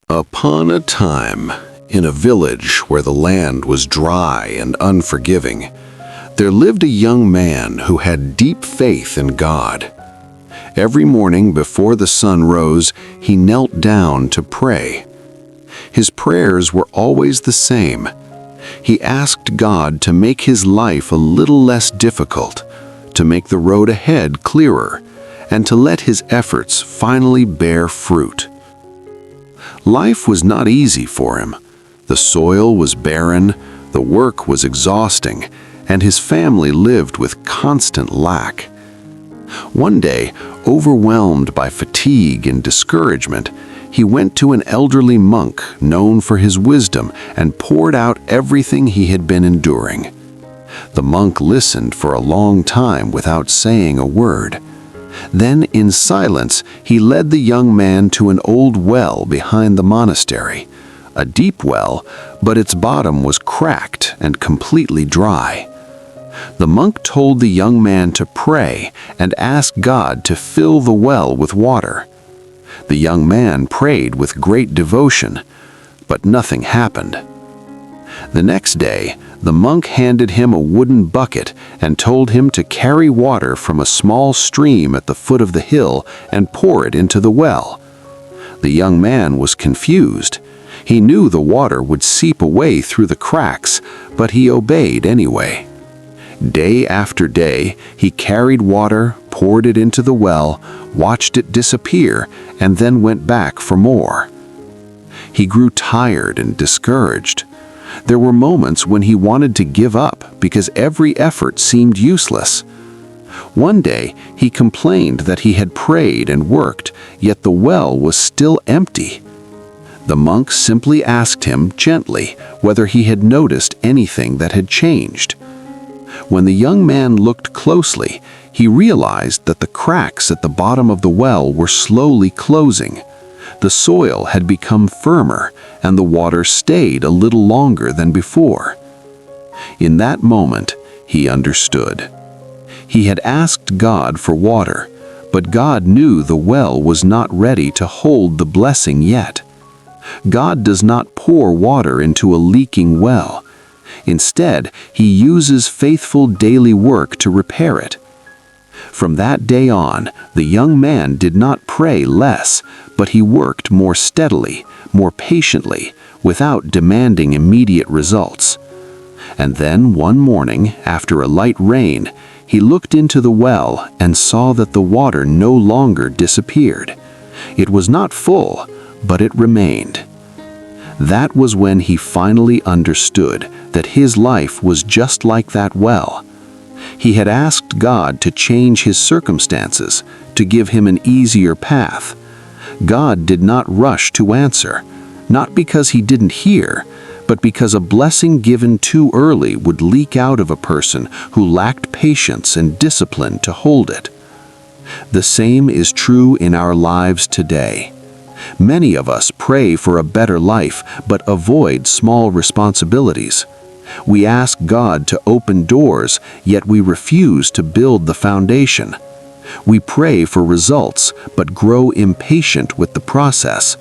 Upon a time, in a village where the land was dry and unforgiving, there lived a young man who had deep faith in God. Every morning before the sun rose, he knelt down to pray. His prayers were always the same. He asked God to make his life a little less difficult, to make the road ahead clearer, and to let his efforts finally bear fruit. Life was not easy for him. The soil was barren, the work was exhausting, and his family lived with constant lack. One day, overwhelmed by fatigue and discouragement, he went to an elderly monk known for his wisdom and poured out everything he had been enduring. The monk listened for a long time without saying a word. Then, in silence, he led the young man to an old well behind the monastery. A deep well, but its bottom was cracked and completely dry. The monk told the young man to pray and ask God to fill the well with water. The young man prayed with great devotion, but nothing happened. The next day, the monk handed him a wooden bucket and told him to carry water from a small stream at the foot of the hill and pour it into the well. The young man was confused. He knew the water would seep away through the cracks, but he obeyed anyway. Day after day, he carried water, poured it into the well, watched it disappear, and then went back for more. He grew tired and discouraged. There were moments when he wanted to give up because every effort seemed useless. One day, he complained that he had prayed and worked, yet the well was still empty. The monk simply asked him gently whether he had noticed anything that had changed. When the young man looked closely, he realized that the cracks at the bottom of the well were slowly closing. The soil had become firmer, and the water stayed a little longer than before. In that moment, he understood. He had asked God for water, but God knew the well was not ready to hold the blessing yet. God does not pour water into a leaking well. Instead, he uses faithful daily work to repair it. From that day on, the young man did not pray less, but he worked more steadily, more patiently, without demanding immediate results. And then one morning, after a light rain, he looked into the well and saw that the water no longer disappeared. It was not full, but it remained. That was when he finally understood that his life was just like that well. He had asked God to change his circumstances, to give him an easier path. God did not rush to answer, not because he didn't hear, but because a blessing given too early would leak out of a person who lacked patience and discipline to hold it. The same is true in our lives today. Many of us pray for a better life, but avoid small responsibilities. We ask God to open doors, yet we refuse to build the foundation. We pray for results, but grow impatient with the process.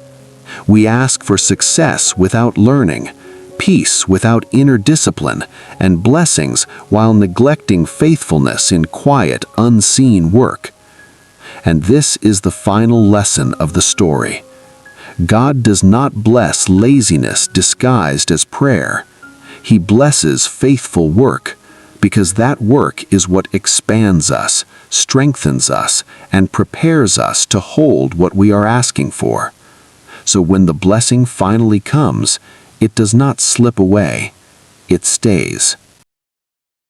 We ask for success without learning, peace without inner discipline, and blessings while neglecting faithfulness in quiet, unseen work. And this is the final lesson of the story. God does not bless laziness disguised as prayer. He blesses faithful work, because that work is what expands us, strengthens us, and prepares us to hold what we are asking for. So when the blessing finally comes, it does not slip away, it stays.